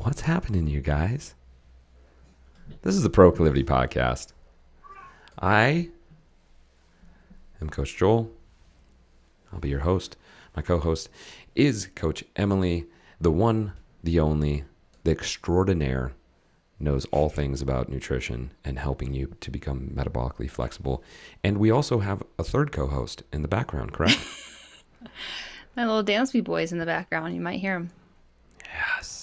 What's happening, you guys? This is the Proclivity podcast. I am Coach Joel. I'll be your host. My co-host is Coach Emily, the one, the only, the extraordinaire, knows all things about nutrition and helping you to become metabolically flexible. And we also have a third co-host in the background, correct? My little Dansby boy's in the background. You might hear him. Yes.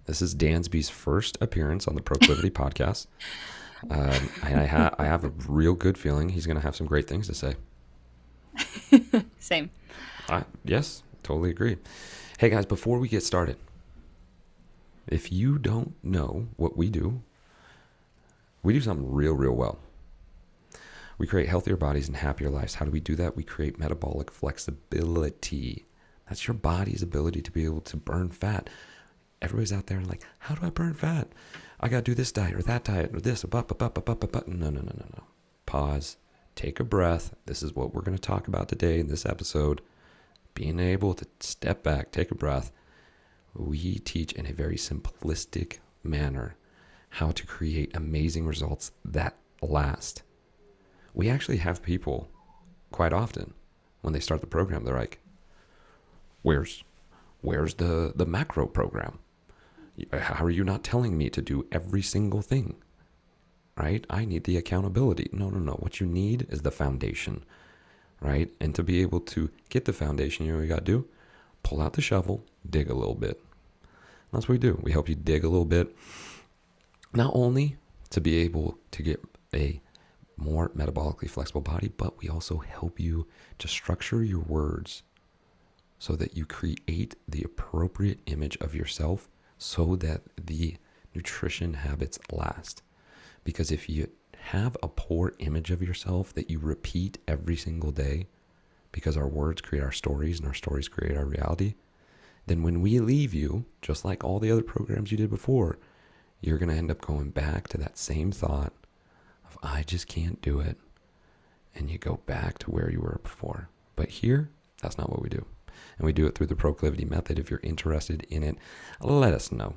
This is Dansby's first appearance on the Proclivity podcast. And I have a real good feeling he's going to have some great things to say. Same. Yes, totally agree. Hey guys, before we get started, if you don't know what we do something real well. We create healthier bodies and happier lives. How do we do that? We create metabolic flexibility. That's your body's ability to be able to burn fat. Everybody's out there like, how do I burn fat? I got to do this diet or that diet or this. No. Pause. Take a breath. This is what we're going to talk about today in this episode. Being able to step back, take a breath. We teach in a very simplistic manner how to create amazing results that last. We actually have people quite often when they start the program, they're like, where's the macro program? How are you not telling me to do every single thing? Right? I need the accountability. No. What you need is the foundation, right? And to be able to get the foundation, you know what you got to do? Pull out the shovel, dig a little bit. That's what we do. We help you dig a little bit, not only to be able to get a more metabolically flexible body, but we also help you to structure your words so that you create the appropriate image of yourself so that the nutrition habits last. Because if you have a poor image of yourself that you repeat every single day, because our words create our stories and our stories create our reality, then when we leave you, just like all the other programs you did before, you're going to end up going back to that same thought of, I just can't do it. And you go back to where you were before. But here, that's not what we do. And we do it through the Proclivity method. If you're interested in it, let us know.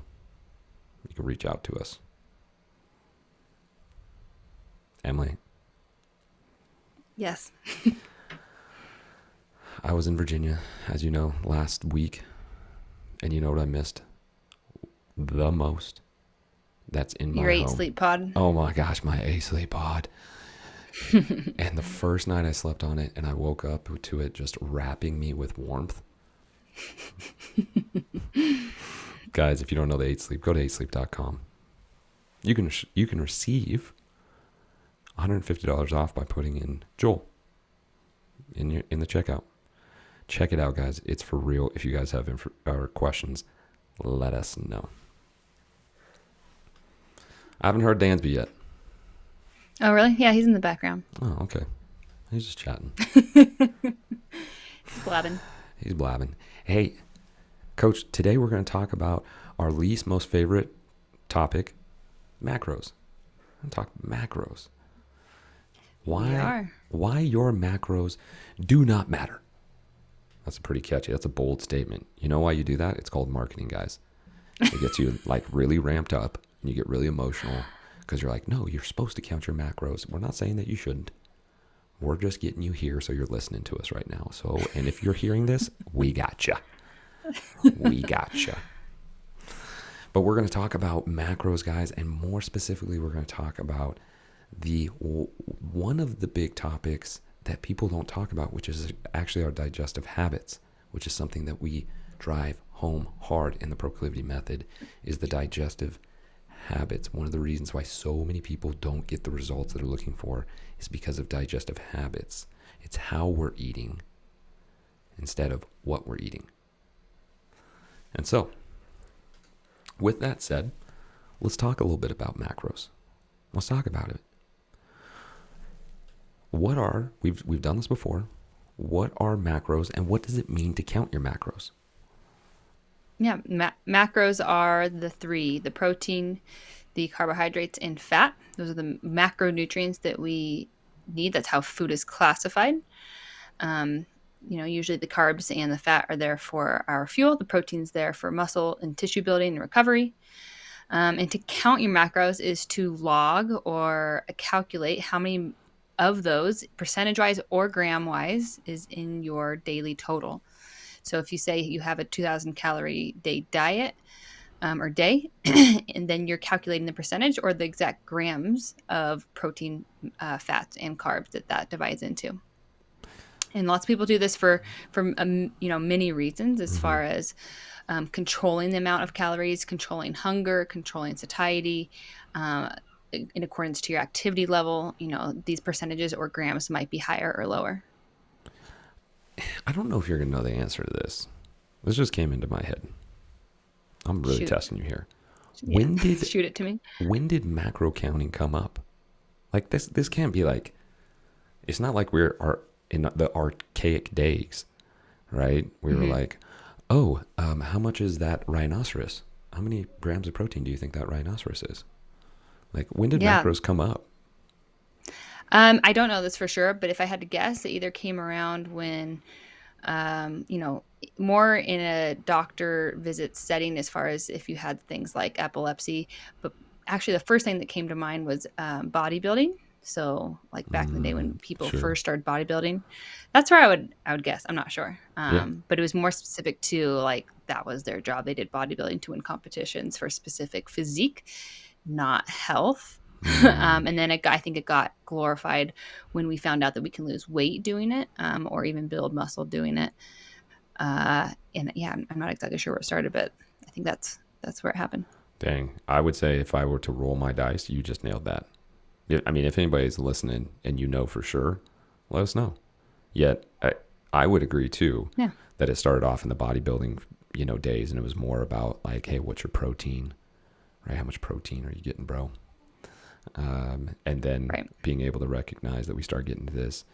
You can reach out to us. Emily? Yes. I was in Virginia, as you know, last week. And you know what I missed the most? That's in my Your 8 home. sleep pod. Oh my gosh, my A-sleep pod. And the first night I slept on it and I woke up to it just wrapping me with warmth. Guys, if you don't know the 8sleep, go to 8sleep.com. You can receive $150 off by putting in Joel in the checkout. Check it out, guys. It's for real. If you guys have questions, let us know. I haven't heard Dansby yet. Oh, really? Yeah, he's in the background. Oh, okay. He's just chatting. He's blabbing. He's blabbing. Hey, Coach, today we're going to talk about our least most favorite topic, macros. I'm going to talk macros. Why your macros do not matter. That's pretty catchy. That's a bold statement. You know why you do that? It's called marketing, guys. It gets you like really ramped up and you get really emotional because you're like, no, you're supposed to count your macros. We're not saying that you shouldn't. We're just getting you here so you're listening to us right now. So, and if you're hearing this, we gotcha. We gotcha. But we're going to talk about macros, guys, and more specifically, we're going to talk about one of the big topics that people don't talk about, which is actually our digestive habits, which is something that we drive home hard in the Proclivity method, is the digestive habits. One of the reasons why so many people don't get the results that they're looking for is because of digestive habits. It's how we're eating instead of what we're eating. And so, with that said, let's talk a little bit about macros. Let's talk about it. We've done this before. What are macros and what does it mean to count your macros? Yeah, macros are the three: the protein, the carbohydrates, and fat. Those are the macronutrients that we need. That's how food is classified. Usually the carbs and the fat are there for our fuel. The protein's there for muscle and tissue building and recovery. And to count your macros is to log or calculate how many of those, percentage wise or gram wise, is in your daily total. So if you say you have a 2,000 calorie day diet or day, and then you're calculating the percentage or the exact grams of protein, fats, and carbs that divides into. And lots of people do this for many reasons, as Mm-hmm. far as controlling the amount of calories, controlling hunger, controlling satiety, uh, in accordance to your activity level. These percentages or grams might be higher or lower. I don't know if you're going to know the answer to this. This just came into my head. I'm really Shoot. testing you here. Yeah. When did Shoot it to me. when did macro counting come up? Like this can't be like, it's not like we're in the archaic days, right? We were Hmm. like, oh, how much is that rhinoceros? How many grams of protein do you think that rhinoceros is? Like, when did Yeah. macros come up? I don't know this for sure, but if I had to guess, it either came around when, um, you know, more in a doctor visit setting, as far as if you had things like epilepsy. But actually, the first thing that came to mind was bodybuilding. So, like back in the day when people Sure. first started bodybuilding, that's where I would guess. I'm not sure, Yeah. but it was more specific to, like, that was their job. They did bodybuilding to win competitions for specific physique, not health. And then I think it got glorified when we found out that we can lose weight doing it, or even build muscle doing it. And yeah, I'm not exactly sure where it started, but I think that's where it happened. Dang. I would say if I were to roll my dice, you just nailed that. I mean, if anybody's listening and you know for sure, let us know. Yet, I would agree too Yeah. that it started off in the bodybuilding, days, and it was more about like, hey, what's your protein, right? How much protein are you getting, bro? And then Right. being able to recognize that we start getting to this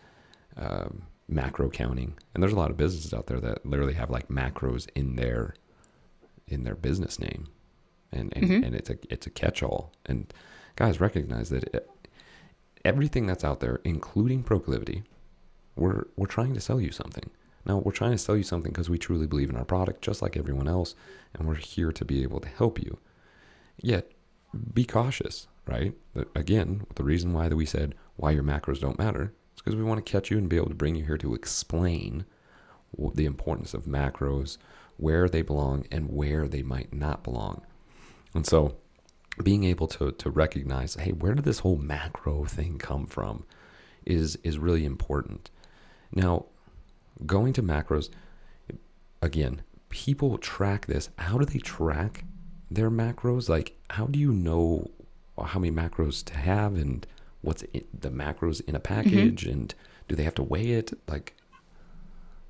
macro counting, and there's a lot of businesses out there that literally have like macros in their business name, Hmm. and it's a catch-all. And guys, recognize that everything that's out there, including Proclivity, we're trying to sell you something. Now, we're trying to sell you something because we truly believe in our product, just like everyone else, and we're here to be able to help you. Yet, be cautious, right? Again, the reason why that we said why your macros don't matter is because we want to catch you and be able to bring you here to explain the importance of macros, where they belong, and where they might not belong. And so, being able to recognize, hey, where did this whole macro thing come from, is really important. Now, going to macros, again, people track this. How do they track their macros? Like, how do you know how many macros to have, and what's the macros in a Hmm. package, and do they have to weigh it? Like,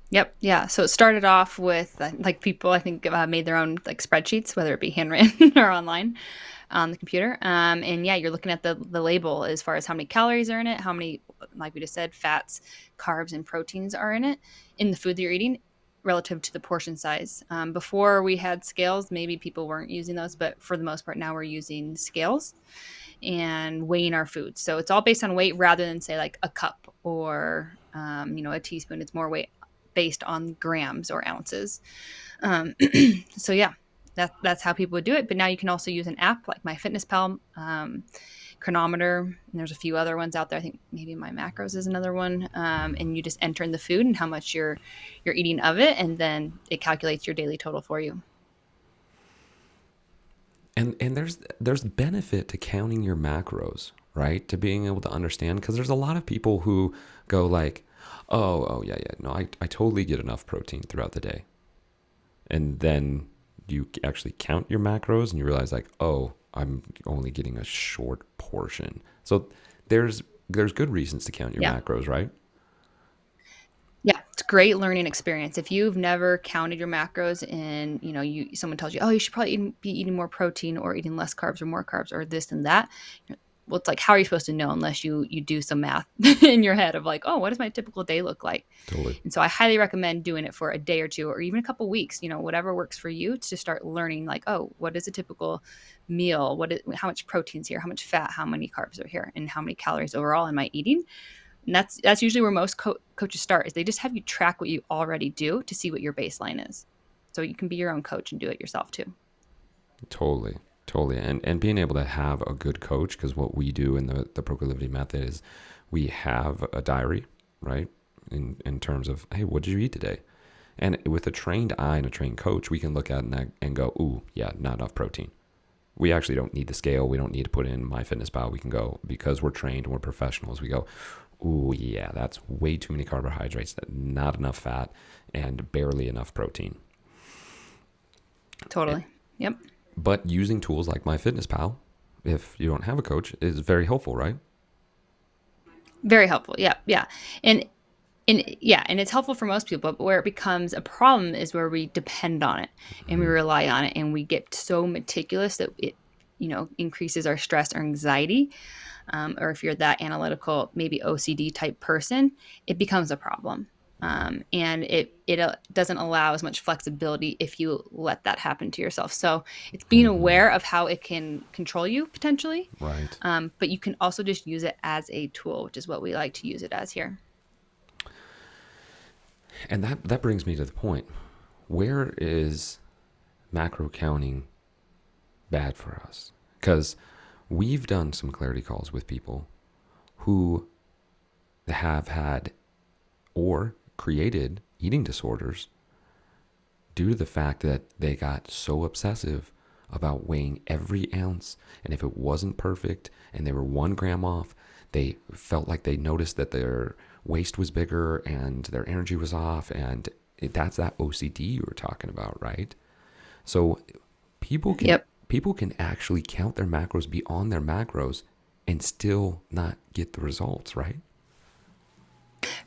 Yep. Yeah. So it started off with, like, people, I think, made their own, like, spreadsheets, whether it be handwritten or online on the computer. And yeah, you're looking at the label as far as how many calories are in it, how many, like we just said, fats, carbs, and proteins are in it, in the food that you're eating, relative to the portion size. Before we had scales, maybe people weren't using those, but for the most part, now we're using scales and weighing our food. So it's all based on weight rather than, say, like a cup or, a teaspoon. It's more weight based on grams or ounces. Um, so yeah, that's how people would do it. But now you can also use an app like myfitnesspal, chronometer, and there's a few other ones out there. I think maybe my macros is another one. And you just enter in the food and how much you're eating of it, and then it calculates your daily total for you. and there's benefit to counting your macros, right? To being able to understand, because there's a lot of people who go like, oh yeah, no, I totally get enough protein throughout the day, and then you actually count your macros and you realize like, oh, I'm only getting a short portion. So there's good reasons to count your Yeah. macros, right? Yeah, it's a great learning experience. If you've never counted your macros, and someone tells you, "Oh, you should probably be eating more protein or eating less carbs or more carbs or this and that." Well, it's like, how are you supposed to know unless you do some math in your head of, like, "Oh, what does my typical day look like?" Totally. And so I highly recommend doing it for a day or two, or even a couple weeks, whatever works for you, to start learning, like, oh, what is a typical meal? How much protein's here? How much fat? How many carbs are here? And how many calories overall am I eating? And that's usually where most coaches start, is they just have you track what you already do to see what your baseline is. So you can be your own coach and do it yourself too. Totally, totally. And being able to have a good coach, because what we do in the Proclivity method is we have a diary, right? In terms of, hey, what did you eat today? And with a trained eye and a trained coach, we can look at it and go, ooh, yeah, not enough protein. We actually don't need the scale. We don't need to put in myfitnesspal. We can go, because we're trained and we're professionals, we go, ooh, yeah, that's way too many carbohydrates, not enough fat, and barely enough protein. Totally. Yep. But using tools like myfitnesspal, if you don't have a coach, is very helpful, right? Very helpful. Yeah. Yeah. And and it's helpful for most people, but where it becomes a problem is where we depend on it and we Mm-hmm. rely on it and we get so meticulous that it, increases our stress or anxiety. Or if you're that analytical, maybe OCD type person, it becomes a problem. And it doesn't allow as much flexibility if you let that happen to yourself. So it's being Mm-hmm. aware of how it can control you potentially, Right. but you can also just use it as a tool, which is what we like to use it as here. And that brings me to the point. Where is macro counting bad for us? Because we've done some clarity calls with people who have had or created eating disorders due to the fact that they got so obsessive about weighing every ounce. And if it wasn't perfect and they were 1 gram off, they felt like they noticed that their waist was bigger and their energy was off. And that's that OCD you were talking about, right? So people can Yep. people can actually count their macros, be on their macros, and still not get the results, right?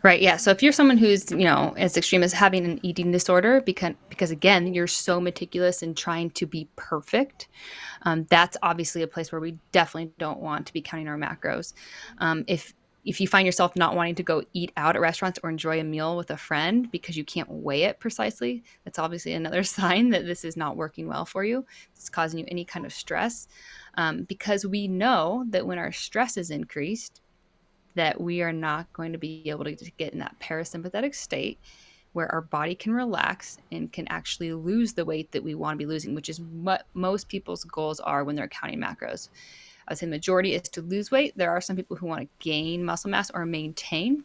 Right. Yeah. So if you're someone who's, as extreme as having an eating disorder, because again, you're so meticulous in trying to be perfect, that's obviously a place where we definitely don't want to be counting our macros. If you find yourself not wanting to go eat out at restaurants or enjoy a meal with a friend because you can't weigh it precisely, that's obviously another sign that this is not working well for you. It's causing you any kind of stress, because we know that when our stress is increased, that we are not going to be able to get in that parasympathetic state where our body can relax and can actually lose the weight that we want to be losing, which is what most people's goals are when they're counting macros. I would say the majority is to lose weight. There are some people who want to gain muscle mass or maintain,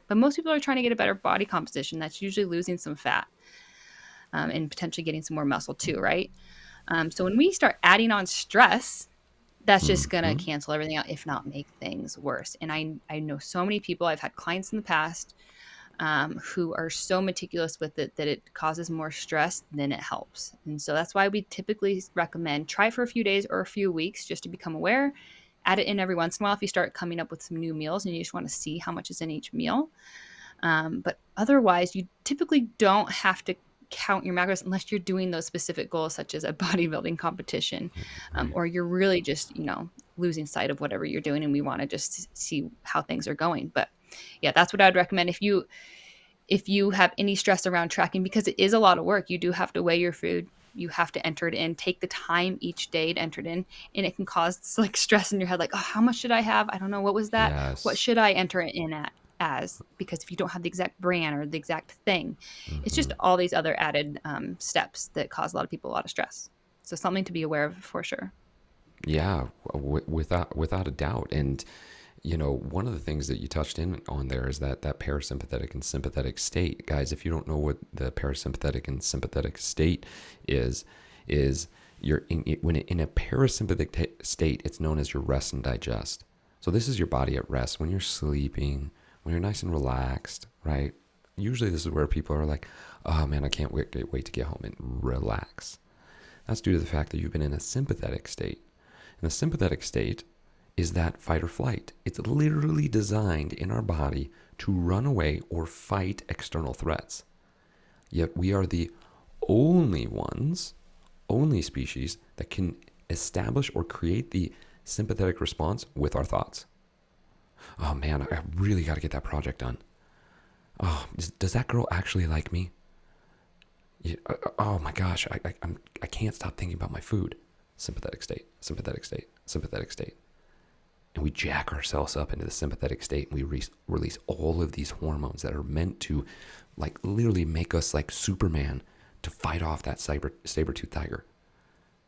but most people are trying to get a better body composition. That's usually losing some fat, and potentially getting some more muscle too, right? So when we start adding on stress, that's just going to Mm-hmm. cancel everything out, if not make things worse. And I know so many people, I've had clients in the past, who are so meticulous with it that it causes more stress than it helps. And so that's why we typically recommend try for a few days or a few weeks just to become aware. Add it in every once in a while if you start coming up with some new meals and you just want to see how much is in each meal. But otherwise, you typically don't have to count your macros unless you're doing those specific goals, such as a bodybuilding competition, Right. or you're really just, losing sight of whatever you're doing and we want to just see how things are going. But yeah, that's what I would recommend if you have any stress around tracking, because it is a lot of work. You do have to weigh your food. You have to enter it in, take the time each day to enter it in. And it can cause this, like, stress in your head, like, oh, how much should I have? I don't know. What was that? What Yes. should I enter it in at as? Because if you don't have the exact brand or the exact thing, it's Mm-hmm. just all these other added steps that cause a lot of people a lot of stress. So something to be aware of for sure. Yeah, without a doubt. And one of the things that you touched in on there is that parasympathetic and sympathetic state. Guys, if you don't know what the parasympathetic and sympathetic state is you're in a parasympathetic state, it's known as your rest and digest. So this is your body at rest when you're sleeping, when you're nice and relaxed, right? Usually this is where people are like, oh man, I can't wait to get home and relax. That's due to the fact that you've been in a sympathetic state. And the sympathetic state is that fight or flight. It's literally designed in our body to run away or fight external threats. Yet we are the only ones, only species that can establish or create the sympathetic response with our thoughts. Oh man, I really got to get that project done. Oh, does that girl actually like me? Yeah, oh my gosh, I can't stop thinking about my food. Sympathetic state, sympathetic state, sympathetic state. and we jack ourselves up into the sympathetic state, and we release all of these hormones that are meant to like literally make us like Superman to fight off that saber-toothed tiger.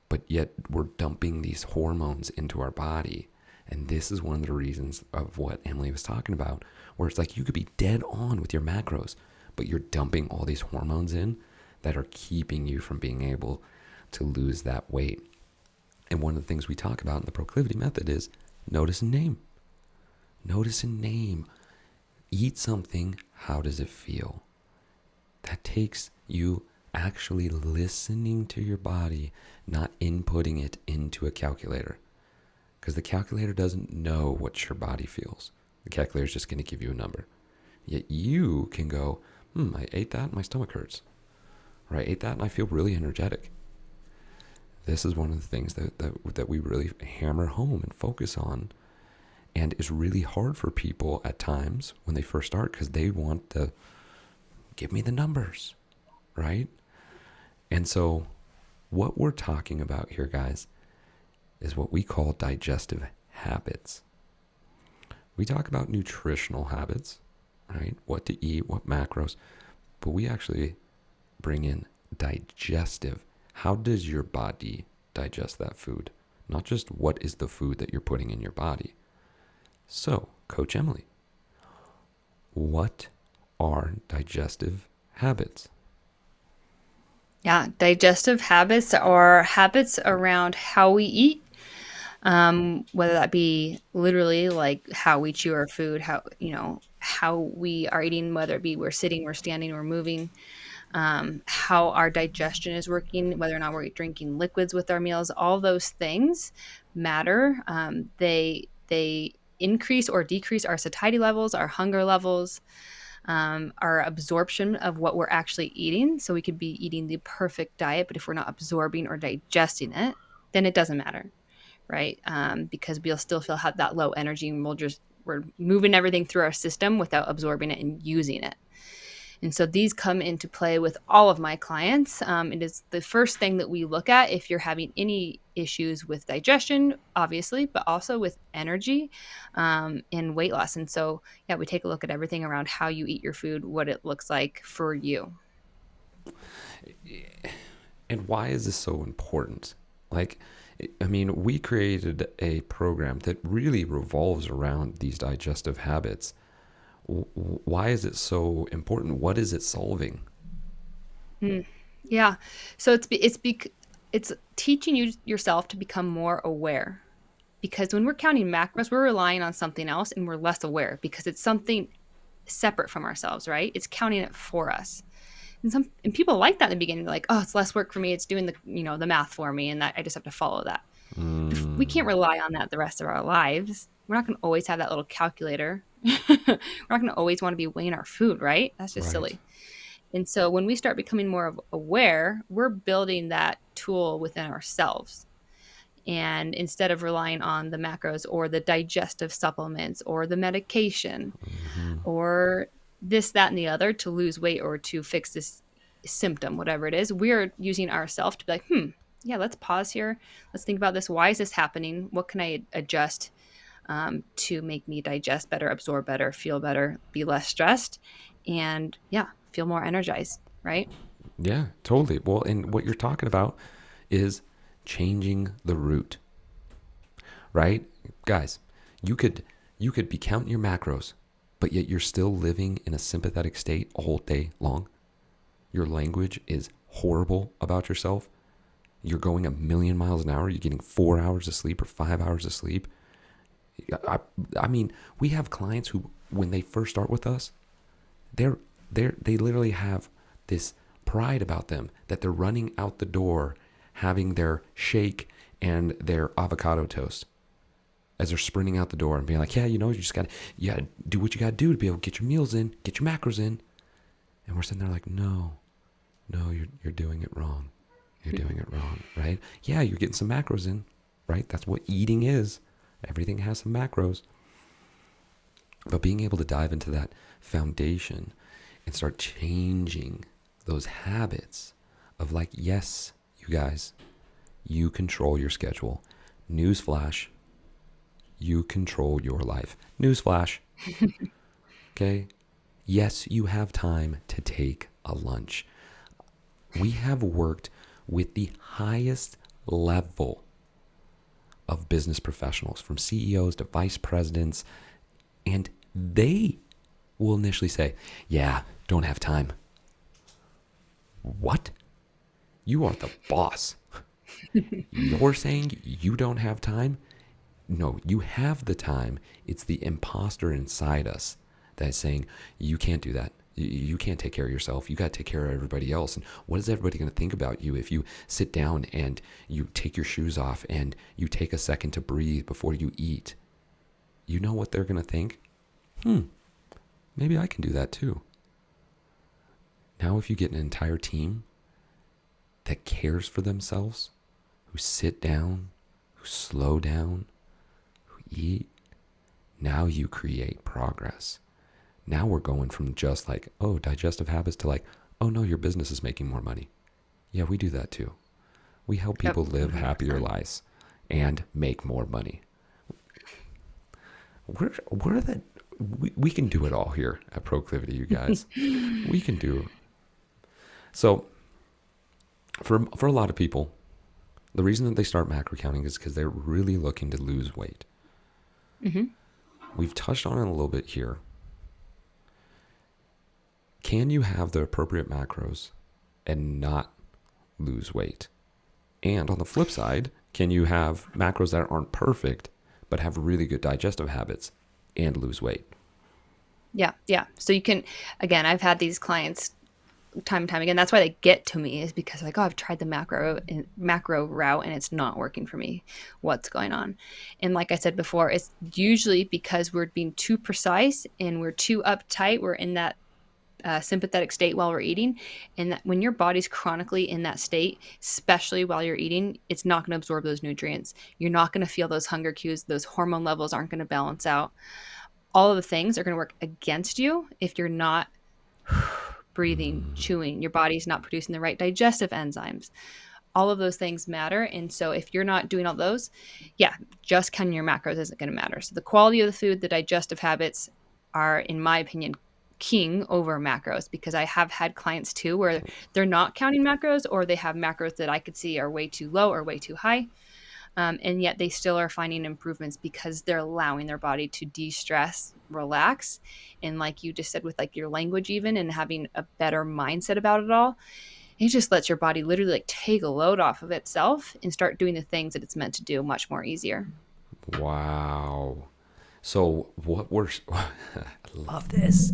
But yet we're dumping these hormones into our body. And this is one of the reasons of what Emily was talking about, where it's like you could be dead on with your macros, but you're dumping all these hormones in that are keeping you from being able to lose that weight. And one of the things we talk about in the Proclivity method is notice and name. Notice and name. Eat something. How does it feel? That takes you actually listening to your body, not inputting it into a calculator. Because the calculator doesn't know what your body feels. The calculator is just going to give you a number. Yet you can go, I ate that and my stomach hurts. Or I ate that and I feel really energetic. This is one of the things that we really hammer home and focus on, and is really hard for people at times when they first start, because they want to give me the numbers, right? And so what we're talking about here, guys, is what we call digestive habits. We talk about nutritional habits, right? What to eat, what macros, but we actually bring in digestive. How does your body digest that food? Not just what is the food that you're putting in your body. So, Coach Emily, what are digestive habits? Yeah, digestive habits are habits around how we eat, whether that be literally like how we chew our food, how we are eating, whether it be we're sitting, we're standing, we're moving, how our digestion is working, whether or not we're drinking liquids with our meals. All those things matter. They increase or decrease our satiety levels, our hunger levels, our absorption of what we're actually eating. So we could be eating the perfect diet, but if we're not absorbing or digesting it, then it doesn't matter, right? Because we'll still feel have that low energy, and we're moving everything through our system without absorbing it and using it. And so these come into play with all of my clients. It is the first thing that we look at if you're having any issues with digestion, obviously, but also with energy and weight loss. And so, yeah, we take a look at everything around how you eat your food, what it looks like for you. And why is this so important? Like, I mean, we created a program that really revolves around these digestive habits. Why is it so important? What is it solving? Yeah. So it's teaching you yourself to become more aware. Because when we're counting macros, we're relying on something else and we're less aware because it's something separate from ourselves, right? It's counting it for us. And people like that in the beginning. They're like, oh, it's less work for me. It's doing the math for me, and that I just have to follow that. But we can't rely on that the rest of our lives. We're not going to always have that little calculator. We're not going to always want to be weighing our food, right? That's just Right. silly. And so when we start becoming more aware, we're building that tool within ourselves. And instead of relying on the macros or the digestive supplements or the medication or this, that, and the other to lose weight or to fix this symptom, whatever it is, we're using ourselves to be like, yeah, let's pause here. Let's think about this. Why is this happening? What can I adjust to make me digest better, absorb better, feel better, be less stressed, and yeah, feel more energized, right? Yeah, totally. Well, and what you're talking about is changing the route, right? Guys, you could be counting your macros, but yet you're still living in a sympathetic state all day long. Your language is horrible about yourself. You're going a million miles an hour. You're getting 4 hours of sleep or 5 hours of sleep. I mean, we have clients who, when they first start with us, they literally have this pride about them that they're running out the door having their shake and their avocado toast as they're sprinting out the door and being like, yeah, you just gotta do what you gotta do to be able to get your meals in, get your macros in. And we're sitting there like, no, you're doing it wrong. You're doing it wrong, right? Yeah, you're getting some macros in, right? That's what eating is. Everything has some macros. But being able to dive into that foundation and start changing those habits of like, yes, you guys, you control your schedule. Newsflash, you control your life. Newsflash. Okay? Yes, you have time to take a lunch. We have worked with the highest level of business professionals, from CEOs to vice presidents, and they will initially say, yeah, don't have time. What? You are the boss. You're saying you don't have time? No, you have the time. It's the imposter inside us that's saying, you can't do that. You can't take care of yourself. You got to take care of everybody else. And what is everybody going to think about you if you sit down and you take your shoes off and you take a second to breathe before you eat? You know what they're going to think? Maybe I can do that too. Now, if you get an entire team that cares for themselves, who sit down, who slow down, who eat, now you create progress. Now we're going from just like, oh, digestive habits to like, oh no, your business is making more money. Yeah, we do that too. We help people live happier lives and make more money. We can do it all here at Proclivity, you guys. We can do. So for a lot of people, the reason that they start macro counting is because they're really looking to lose weight. We've touched on it a little bit here. Can you have the appropriate macros and not lose weight? And on the flip side, can you have macros that aren't perfect but have really good digestive habits and lose weight? Yeah. So you can, again, I've had these clients time and time again. That's why they get to me, is because like, oh, I've tried the macro route and it's not working for me. What's going on? And like I said before, it's usually because we're being too precise and we're too uptight. We're in that sympathetic state while we're eating, and that when your body's chronically in that state, especially while you're eating, it's not going to absorb those nutrients. You're not going to feel those hunger cues. Those hormone levels aren't going to balance out. All of the things are going to work against you if you're not breathing, chewing. Your body's not producing the right digestive enzymes. All of those things matter. And so if you're not doing all those, yeah, just counting your macros isn't going to matter. So the quality of the food, the digestive habits are, in my opinion, king over macros, because I have had clients too where they're not counting macros, or they have macros that I could see are way too low or way too high. And yet they still are finding improvements because they're allowing their body to de-stress, relax. And like you just said, with like your language even, and having a better mindset about it all, it just lets your body literally like take a load off of itself and start doing the things that it's meant to do much more easier. Wow. So I love this.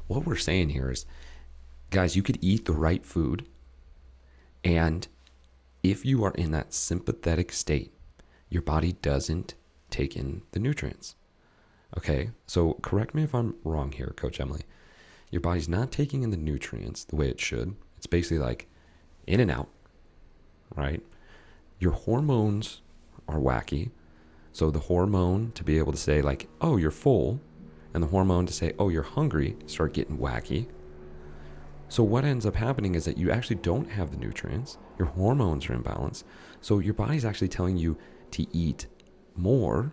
What we're saying here is, guys, you could eat the right food, and if you are in that sympathetic state, your body doesn't take in the nutrients. Okay, so correct me if I'm wrong here, Coach Emily. Your body's not taking in the nutrients the way it should. It's basically like in and out, right? Your hormones are wacky. So the hormone to be able to say like, oh, you're full, and the hormone to say, oh, you're hungry, start getting wacky. So what ends up happening is that you actually don't have the nutrients. Your hormones are imbalanced. So your body's actually telling you to eat more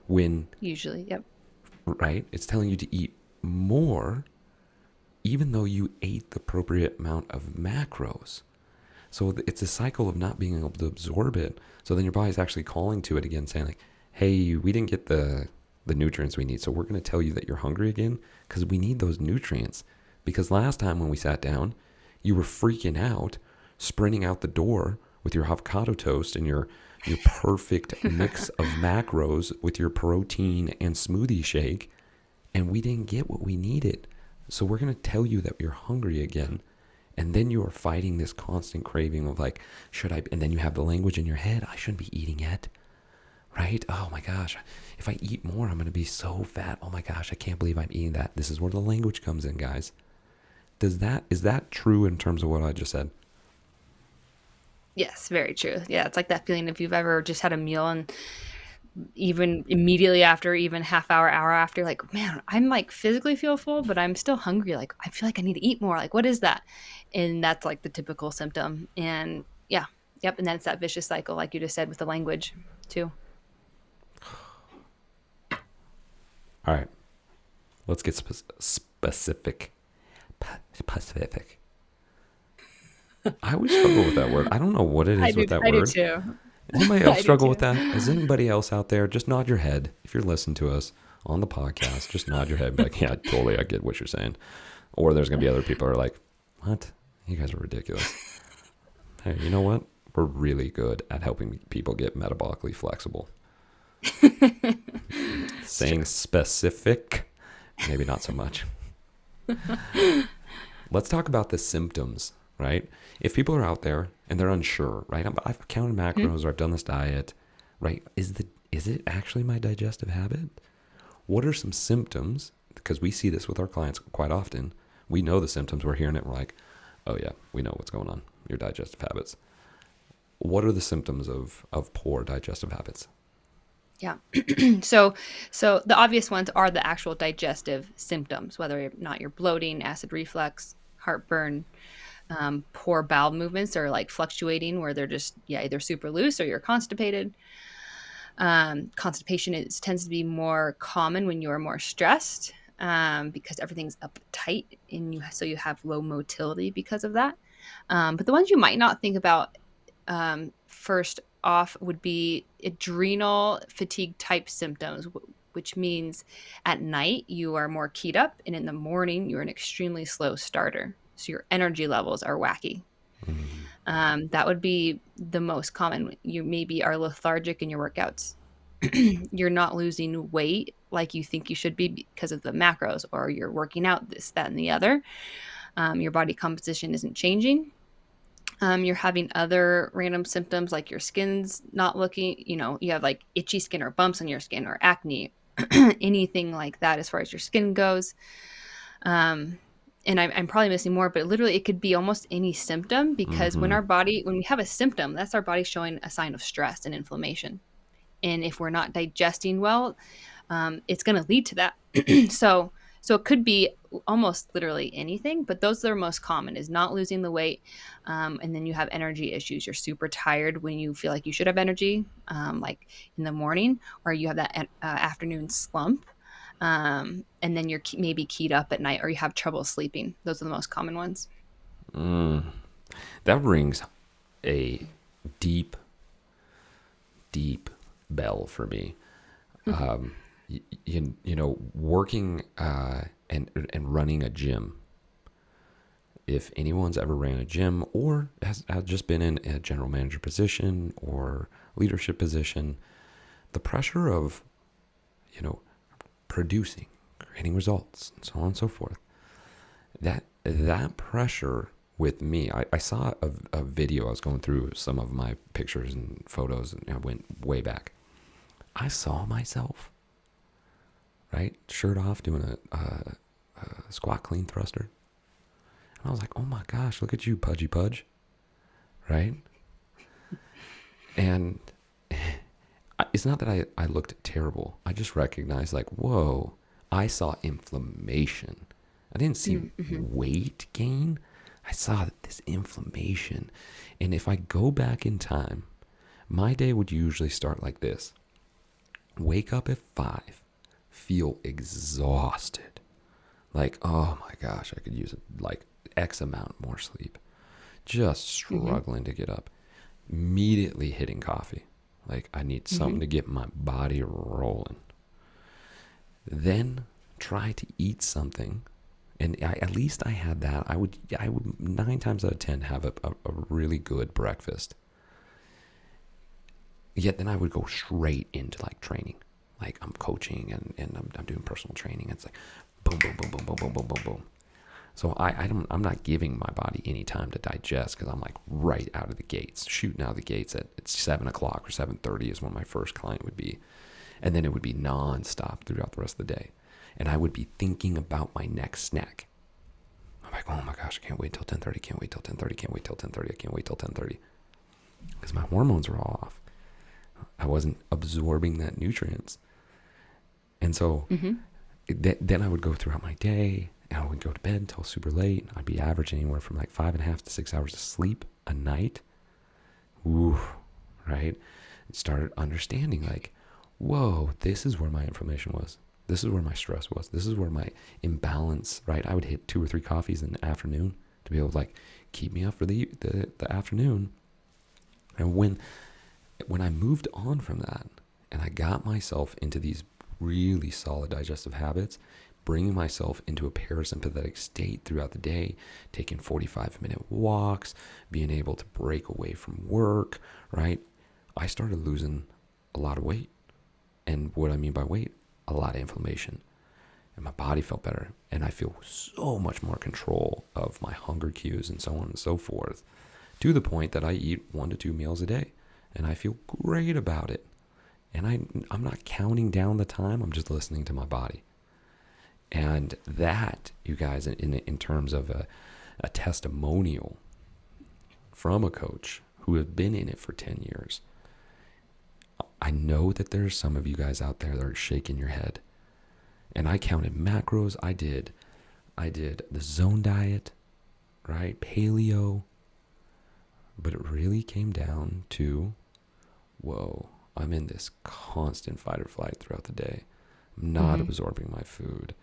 when, Usually, yep. right? It's telling you to eat more even though you ate the appropriate amount of macros. So it's a cycle of not being able to absorb it. So then your body's actually calling to it again, saying like, hey, we didn't get the nutrients we need. So we're going to tell you that you're hungry again because we need those nutrients. Because last time when we sat down, you were freaking out, sprinting out the door with your avocado toast and your perfect mix of macros with your protein and smoothie shake, and we didn't get what we needed. So we're going to tell you that you're hungry again. And then you are fighting this constant craving of like, should I? And then you have the language in your head, I shouldn't be eating yet, right? Oh my gosh, if I eat more, I'm going to be so fat. Oh my gosh, I can't believe I'm eating that. This is where the language comes in, guys. Is that true in terms of what I just said? Yes, very true. Yeah, it's like that feeling if you've ever just had a meal and even immediately after, even hour after, like, man, I'm like physically feel full, but I'm still hungry. Like, I feel like I need to eat more. Like, what is that? And that's like the typical symptom. And yeah, yep. And then it's that vicious cycle, like you just said, with the language too. All right. Let's get specific. Specific. I always struggle with that word. I don't know what it is with that I do word. too. Does anybody else I do struggle too. with that? Is anybody else out there? Just nod your head. If you're listening to us on the podcast, just nod your head and be like, yeah, totally, I get what you're saying. Or there's going to be other people who are like, what? You guys are ridiculous. Hey, you know what? We're really good at helping people get metabolically flexible. Saying specific, maybe not so much. Let's talk about the symptoms, right? If people are out there and they're unsure, right? I've counted macros or I've done this diet, right? Is it actually my digestive habit? What are some symptoms? Because we see this with our clients quite often. We know the symptoms. We're hearing it. We're like, oh yeah, we know what's going on. Your digestive habits. What are the symptoms of poor digestive habits? Yeah. So the obvious ones are the actual digestive symptoms, whether or not you're bloating, acid reflux, heartburn, poor bowel movements are like fluctuating where they're just, either super loose or you're constipated. Constipation tends to be more common when you are more stressed, because everything's uptight and so you have low motility because of that. But the ones you might not think about, first off, would be adrenal fatigue type symptoms, which means at night you are more keyed up, and in the morning you're an extremely slow starter. So your energy levels are wacky. That would be the most common. You maybe are lethargic in your workouts. You're not losing weight like you think you should be because of the macros, or you're working out this, that, and the other. Your body composition isn't changing. You're having other random symptoms like your skin's not looking, you have like itchy skin or bumps on your skin or acne, anything like that as far as your skin goes. And I'm probably missing more, but literally it could be almost any symptom, because when we have a symptom, that's our body showing a sign of stress and inflammation. And if we're not digesting well, it's going to lead to that. so it could be almost literally anything, but those that are most common is not losing the weight. And then you have energy issues. You're super tired when you feel like you should have energy, like in the morning, or you have that afternoon slump. And then you're maybe keyed up at night, or you have trouble sleeping. Those are the most common ones. That rings a deep, deep bell for me. Working and running a gym. If anyone's ever ran a gym or has just been in a general manager position or leadership position, the pressure of, producing, creating results, and so on and so forth, that pressure with me, I saw a video. I was going through some of my pictures and photos, and I went way back. I saw myself, right, shirt off, doing a squat clean thruster. And I was like, oh my gosh, look at you, Pudgy Pudge, right? And it's not that I looked terrible. I just recognized, like, whoa, I saw inflammation. I didn't see weight gain. I saw this inflammation. And if I go back in time, my day would usually start like this. Wake up at 5, feel exhausted. Like, oh my gosh, I could use like X amount more sleep. Just struggling to get up. Immediately hitting coffee. Like, I need something to get my body rolling. Then try to eat something. And at least I had that. I would 9 times out of 10 have a really good breakfast. Yet then I would go straight into like training. Like, I'm coaching and I'm doing personal training. It's like boom, boom, boom, boom, boom, boom, boom, boom, boom. So I'm not giving my body any time to digest, because I'm like right out of the gates, shooting out of the gates at 7 o'clock or 7:30 is when my first client would be. And then it would be nonstop throughout the rest of the day. And I would be thinking about my next snack. I'm like, oh my gosh, I can't wait till 10:30, can't wait till 10:30, can't wait till 10:30, I can't wait till 10:30. Because my hormones were all off. I wasn't absorbing that nutrients. And so then I would go throughout my day, and I would go to bed until super late. I'd be averaging anywhere from like 5.5 to 6 hours of sleep a night. Ooh, right? And started understanding, like, whoa, this is where my inflammation was. This is where my stress was. This is where my imbalance, right? I would hit 2 or 3 coffees in the afternoon to be able to like keep me up for the afternoon. And when I moved on from that and I got myself into these really solid digestive habits, bringing myself into a parasympathetic state throughout the day, taking 45-minute walks, being able to break away from work, right? I started losing a lot of weight. And what I mean by weight, a lot of inflammation. And my body felt better. And I feel so much more control of my hunger cues and so on and so forth, to the point that I eat 1 to 2 meals a day. And I feel great about it. And I'm not counting down the time. I'm just listening to my body. And that, you guys, in terms of a testimonial from a coach who have been in it for 10 years, I know that there's some of you guys out there that are shaking your head. And I counted macros. I did the zone diet, right? Paleo. But it really came down to, whoa, I'm in this constant fight or flight throughout the day. I'm not absorbing my food.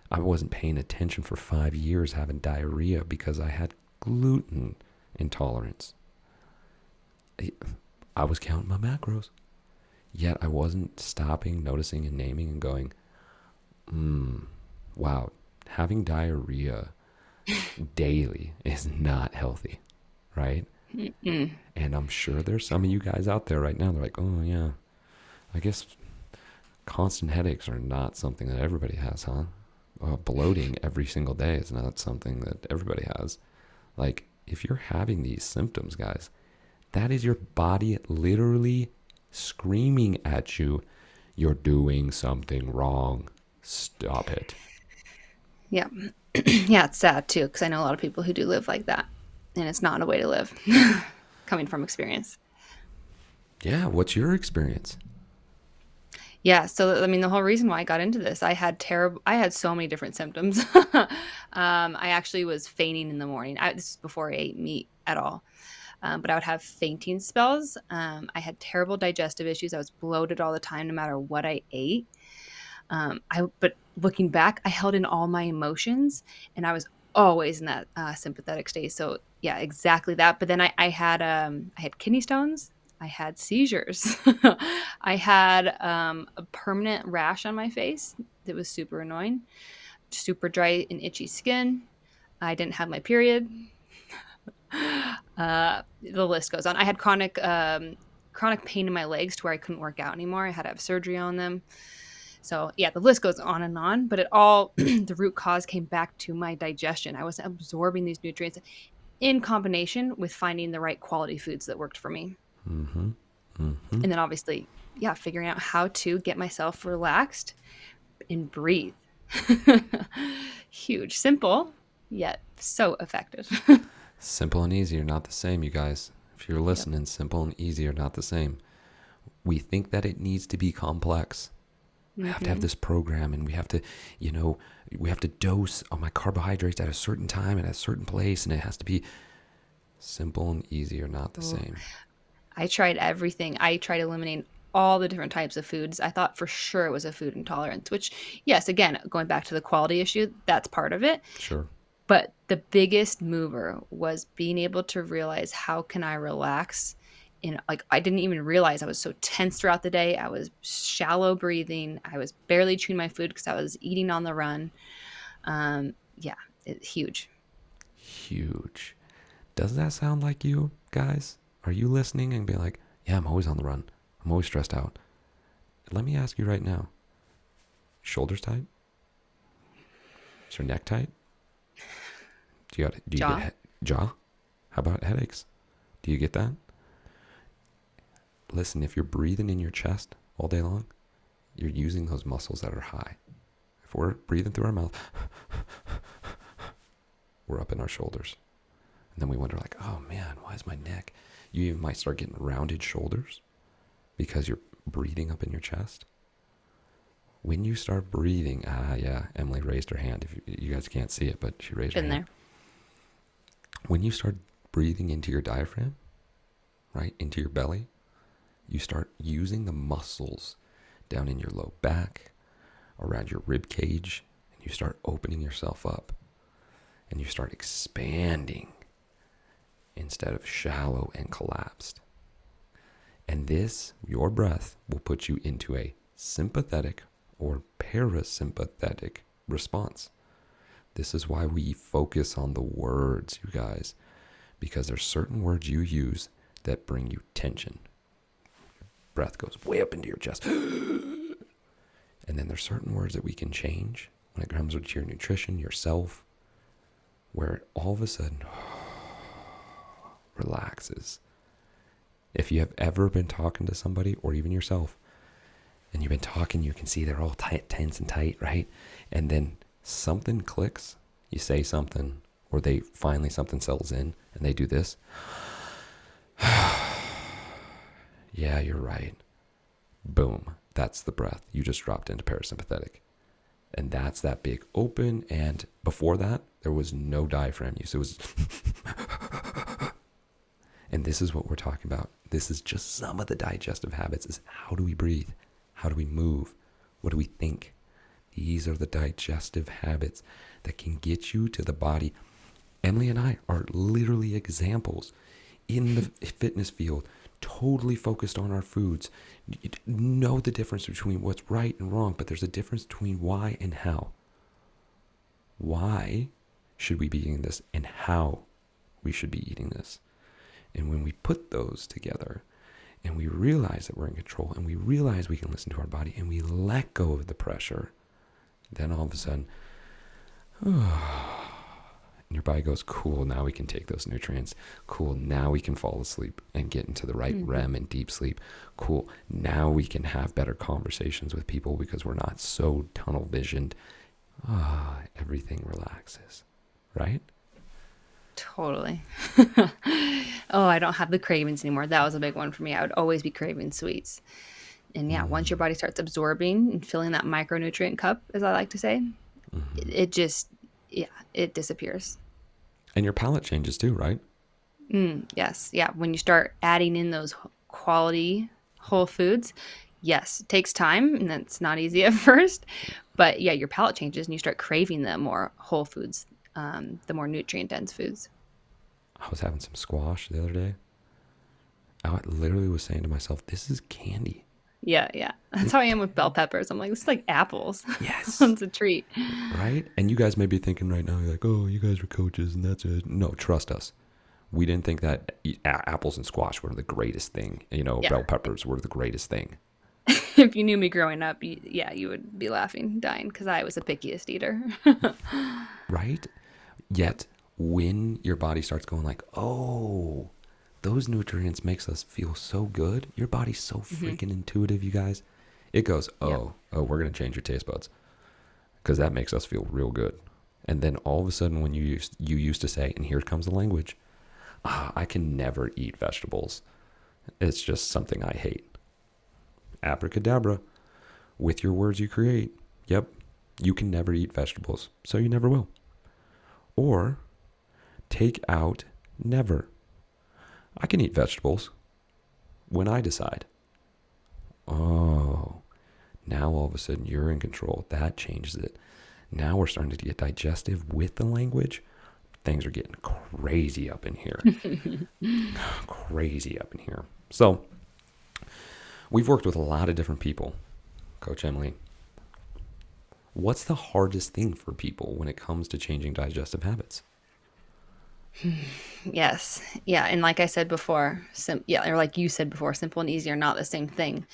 I wasn't paying attention for 5 years, having diarrhea because I had gluten intolerance. I was counting my macros. Yet I wasn't stopping, noticing, and naming and going, wow, having diarrhea daily is not healthy, right? Mm-mm. And I'm sure there's some of you guys out there right now, they're like, oh yeah, I guess constant headaches are not something that everybody has, huh? Bloating every single day is not something that everybody has. Like, if you're having these symptoms, guys, that is your body literally screaming at you, you're doing something wrong. Stop it. Yeah. Yeah, it's sad too, because I know a lot of people who do live like that, and it's not a way to live, coming from experience. Yeah, what's your experience? Yeah, so I mean, the whole reason why I got into this, I had so many different symptoms. I actually was fainting in the morning. This is before I ate meat at all. But I would have fainting spells. I had terrible digestive issues. I was bloated all the time, no matter what I ate. But looking back, I held in all my emotions, and I was always in that sympathetic state. So yeah, exactly that. But then I had kidney stones. I had seizures. I had a permanent rash on my face that was super annoying, super dry and itchy skin. I didn't have my period. The list goes on. I had chronic pain in my legs to where I couldn't work out anymore. I had to have surgery on them. So yeah, the list goes on and on, but it all, the root cause came back to my digestion. I wasn't absorbing these nutrients in combination with finding the right quality foods that worked for me. Mm-hmm. Mm-hmm. And then obviously, yeah, figuring out how to get myself relaxed and breathe. Huge, simple, yet so effective. Simple and easy are not the same, you guys. If you're listening, simple and easy are not the same. We think that it needs to be complex. I have to have this program, and we have to, we have to dose on my carbohydrates at a certain time and at a certain place, and it has to be simple and easy are not the same. I tried everything. I tried eliminating all the different types of foods. I thought for sure it was a food intolerance, which, yes, again, going back to the quality issue, that's part of it. Sure. But the biggest mover was being able to realize, how can I relax? And like, I didn't even realize I was so tense throughout the day. I was shallow breathing. I was barely chewing my food because I was eating on the run. Yeah, it's huge. Huge. Does that sound like you guys? Are you listening and be like, yeah, I'm always on the run. I'm always stressed out. Let me ask you right now. Shoulders tight? Is your neck tight? Do you Jaw? get jaw? How about headaches? Do you get that? Listen, if you're breathing in your chest all day long, you're using those muscles that are high. If we're breathing through our mouth, we're up in our shoulders. And then we wonder like, oh man, why is my neck? You even might start getting rounded shoulders because you're breathing up in your chest. When you start breathing, yeah, Emily raised her hand. If you guys can't see it, but she raised her hand. There. When you start breathing into your diaphragm, right, into your belly, you start using the muscles down in your low back, around your rib cage, and you start opening yourself up, and you start expanding instead of shallow and collapsed. And this, your breath, will put you into a sympathetic or parasympathetic response. This is why we focus on the words, you guys, because there's certain words you use that bring you tension. Breath goes way up into your chest. And then there's certain words that we can change when it comes to your nutrition, yourself, where all of a sudden relaxes. If you have ever been talking to somebody or even yourself, and you've been talking, you can see they're all tight, tense and tight, right? And then something clicks, you say something, or something settles in and they do this. Yeah, you're right. Boom. That's the breath. You just dropped into parasympathetic. And that's that big open. And before that, there was no diaphragm use. It was. And this is what we're talking about. This is just some of the digestive habits, is how do we breathe? How do we move? What do we think? These are the digestive habits that can get you to the body. Emily and I are literally examples in the fitness field, totally focused on our foods. You know the difference between what's right and wrong, but there's a difference between why and how. Why should we be eating this, and how we should be eating this? And when we put those together and we realize that we're in control and we realize we can listen to our body and we let go of the pressure, then all of a sudden, and your body goes, cool, now we can take those nutrients. Cool, now we can fall asleep and get into the right REM and deep sleep. Cool, now we can have better conversations with people because we're not so tunnel visioned. Everything relaxes, right? Totally. Oh, I don't have the cravings anymore. That was a big one for me. I would always be craving sweets. And yeah, once your body starts absorbing and filling that micronutrient cup, as I like to say, it just, it disappears. And your palate changes too, right? Yes. Yeah. When you start adding in those quality whole foods, yes, it takes time and that's not easy at first. But yeah, your palate changes and you start craving the more whole foods, the more nutrient dense foods. I was having some squash the other day. I literally was saying to myself, this is candy. Yeah, yeah. That's how I am with bell peppers. I'm like, this is like apples. Yes. It's a treat. Right? And you guys may be thinking right now, you're like, oh, you guys are coaches and that's it. No, trust us. We didn't think that apples and squash were the greatest thing. Yeah. Bell peppers were the greatest thing. If you knew me growing up, you would be laughing, dying, because I was the pickiest eater. Right? Yet, when your body starts going like, oh, those nutrients makes us feel so good. Your body's so freaking intuitive, you guys. It goes, we're going to change your taste buds because that makes us feel real good. And then all of a sudden when you used to say, and here comes the language, I can never eat vegetables. It's just something I hate. Abracadabra. With your words you create. Yep. You can never eat vegetables, so you never will. Or take out never. I can eat vegetables when I decide. Oh, now all of a sudden you're in control. That changes it. Now we're starting to get digestive with the language. Things are getting crazy up in here. Crazy up in here. So we've worked with a lot of different people. Coach Emily, what's the hardest thing for people when it comes to changing digestive habits? Yes. Yeah. And like I said before, or like you said before, simple and easy are not the same thing.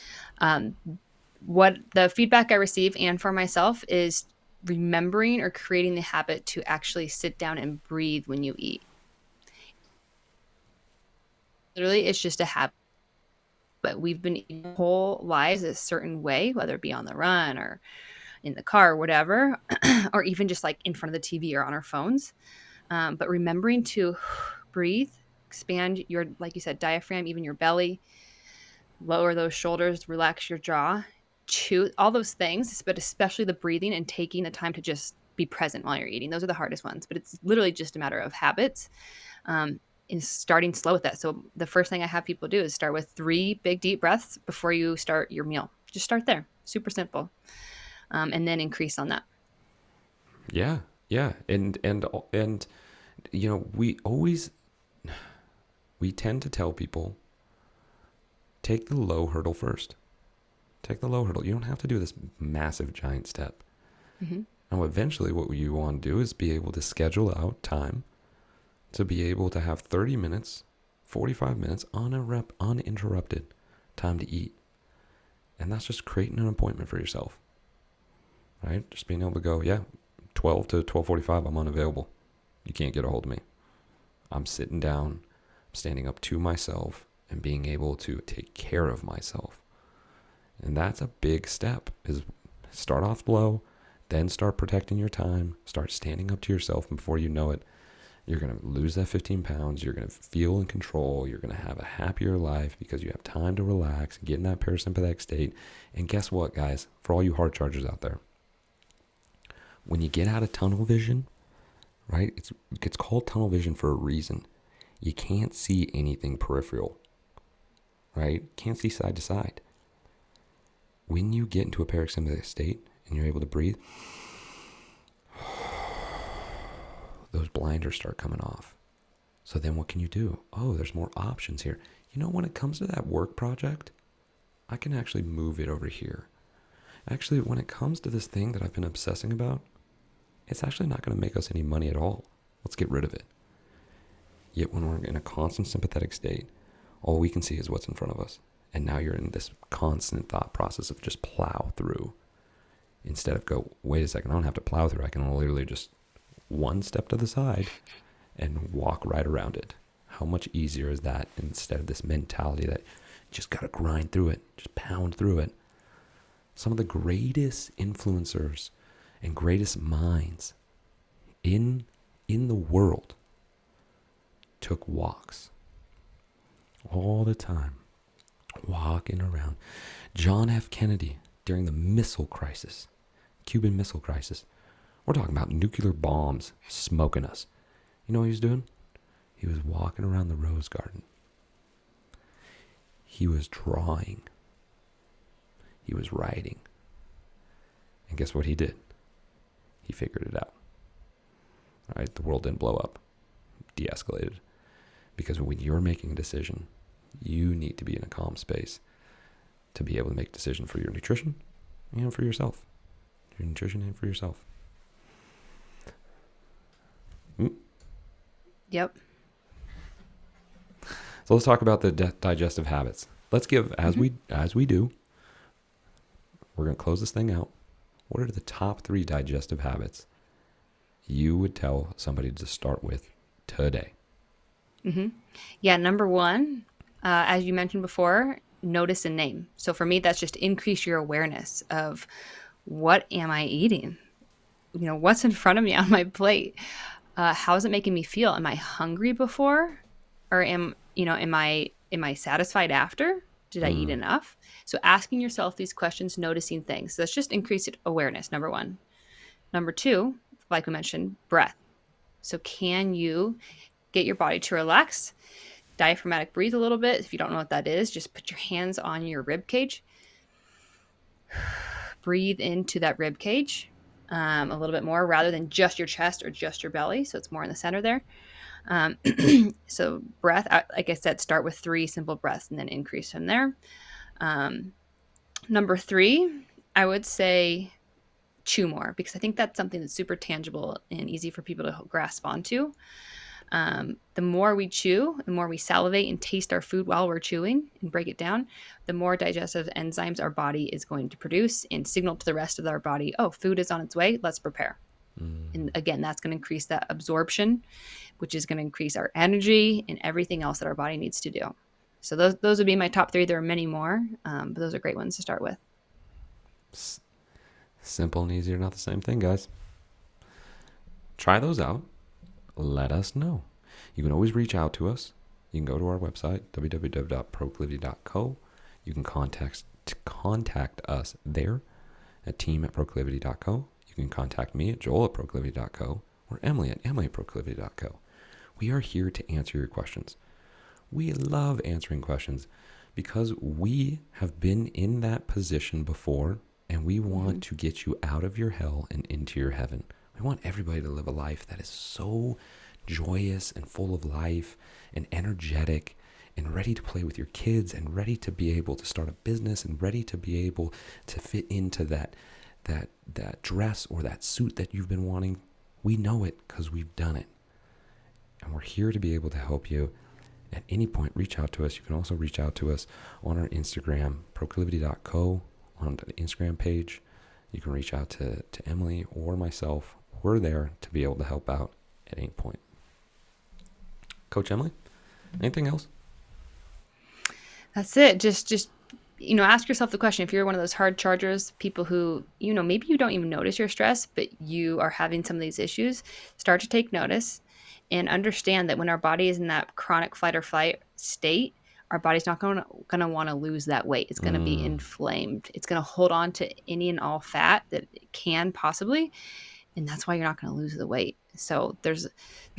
What the feedback I receive and for myself is remembering or creating the habit to actually sit down and breathe when you eat. Literally, it's just a habit. But we've been eating our whole lives a certain way, whether it be on the run or in the car or whatever, or even just like in front of the TV or on our phones. But remembering to breathe, expand your, like you said, diaphragm, even your belly, lower those shoulders, relax your jaw, chew, all those things, but especially the breathing and taking the time to just be present while you're eating. Those are the hardest ones, but it's literally just a matter of habits. And starting slow with that. So the first thing I have people do is start with 3 big deep breaths before you start your meal. Just start there. Super simple. and then increase on that. Yeah. Yeah. And, we tend to tell people, take the low hurdle first. Take the low hurdle. You don't have to do this massive giant step. Mm-hmm. Now, eventually what you want to do is be able to schedule out time to be able to have 30 minutes, 45 minutes uninterrupted time to eat. And that's just creating an appointment for yourself, right? Just being able to go, 12 to 12:45, I'm unavailable. You can't get a hold of me. I'm sitting down, standing up to myself, and being able to take care of myself. And that's a big step, is start off low, then start protecting your time, start standing up to yourself, and before you know it, you're going to lose that 15 pounds, you're going to feel in control, you're going to have a happier life because you have time to relax, get in that parasympathetic state. And guess what, guys? For all you hard chargers out there, when you get out of tunnel vision, right, it's called tunnel vision for a reason. You can't see anything peripheral, right? Can't see side to side. When you get into a parasympathetic state and you're able to breathe, those blinders start coming off. So then what can you do? Oh, there's more options here. When it comes to that work project, I can actually move it over here. Actually, when it comes to this thing that I've been obsessing about, it's actually not going to make us any money at all. Let's get rid of it. Yet when we're in a constant sympathetic state, all we can see is what's in front of us. And now you're in this constant thought process of just plow through. Instead of go, wait a second, I don't have to plow through. I can literally just one step to the side and walk right around it. How much easier is that instead of this mentality that you just got to grind through it, just pound through it. Some of the greatest influencers and greatest minds in the world took walks all the time, walking around. John F. Kennedy during the missile crisis, Cuban Missile Crisis. We're talking about nuclear bombs smoking us. You know what he was doing? He was walking around the Rose Garden. He was drawing. He was writing. And guess what he did? He figured it out. All right, the world didn't blow up. De-escalated. Because when you're making a decision, you need to be in a calm space to be able to make a decision for your nutrition and for yourself. Your nutrition and for yourself. Yep. So let's talk about the digestive habits. Let's give, as we do, we're going to close this thing out. What are the top 3 digestive habits you would tell somebody to start with today? Mm-hmm. Yeah, number 1, as you mentioned before, notice and name. So for me, that's just increase your awareness of what am I eating? What's in front of me on my plate? How is it making me feel? Am I hungry before? Or am I satisfied after? Did I eat enough? So asking yourself these questions, noticing things. So that's just increased awareness, number 1. Number 2, like we mentioned, breath. So can you get your body to relax? Diaphragmatic breathe a little bit. If you don't know what that is, just put your hands on your rib cage. Breathe into that rib cage a little bit more rather than just your chest or just your belly. So it's more in the center there. So breath, like I said, start with 3 simple breaths and then increase from there. Number 3, I would say chew more, because I think that's something that's super tangible and easy for people to grasp onto. The more we chew, the more we salivate and taste our food while we're chewing and break it down, the more digestive enzymes our body is going to produce and signal to the rest of our body, oh, food is on its way, let's prepare. And again, that's going to increase that absorption, which is going to increase our energy and everything else that our body needs to do. So those would be my top 3. There are many more, but those are great ones to start with. Simple and easy are not the same thing, guys. Try those out. Let us know. You can always reach out to us. You can go to our website, www.proclivity.co. You can contact us there at team@proclivity.co. You can contact me at joel@proclivity.co or Emily at emily@proclivity.co. We are here to answer your questions. We love answering questions because we have been in that position before And we want to get you out of your hell and into your heaven. We want everybody to live a life that is so joyous and full of life and energetic and ready to play with your kids and ready to be able to start a business and ready to be able to fit into that dress or that suit that you've been wanting. We know it because we've done it. And we're here to be able to help you. At any point, reach out to us. You can also reach out to us on our Instagram, proclivity.co, on the Instagram page. You can reach out to Emily or myself. We're there to be able to help out at any point. Coach Emily, anything else? That's it. Just ask yourself the question. If you're one of those hard chargers, people who, maybe you don't even notice your stress, but you are having some of these issues, start to take notice and understand that when our body is in that chronic fight or flight state, our body's not going to want to lose that weight. It's going to be inflamed. It's going to hold on to any and all fat that it can possibly, and that's why you're not going to lose the weight. So there's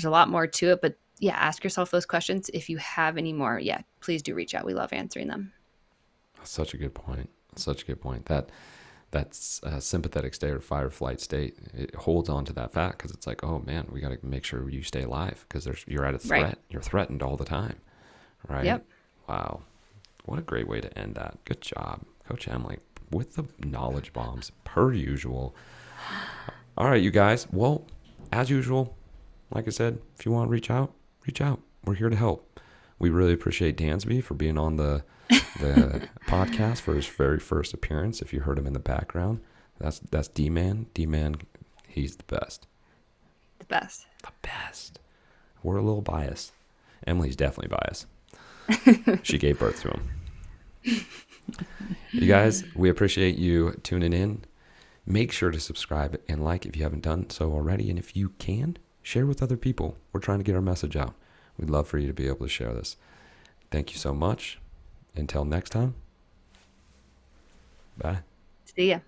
a lot more to it, but yeah, ask yourself those questions. If you have any more, please do reach out. We love answering them. Such a good point. Such a good point. That's sympathetic state or fight or flight state. It holds on to that fat because it's like, oh man, we got to make sure you stay alive because you're at a threat. Right. You're threatened all the time, right? Yep. Wow, what a great way to end that. Good job, Coach Emily, with the knowledge bombs per usual. All right, you guys. Well, as usual, like I said, if you want to reach out. We're here to help. We really appreciate Dansby for being on the podcast for his very first appearance. If you heard him in the background, that's D-Man. D-Man, he's the best. The best. We're a little biased. Emily's definitely biased. She gave birth to him. You guys, we appreciate you tuning in. Make sure to subscribe and like if you haven't done so already. And if you can, share with other people. We're trying to get our message out. We'd love for you to be able to share this. Thank you so much. Until next time. Bye. See ya.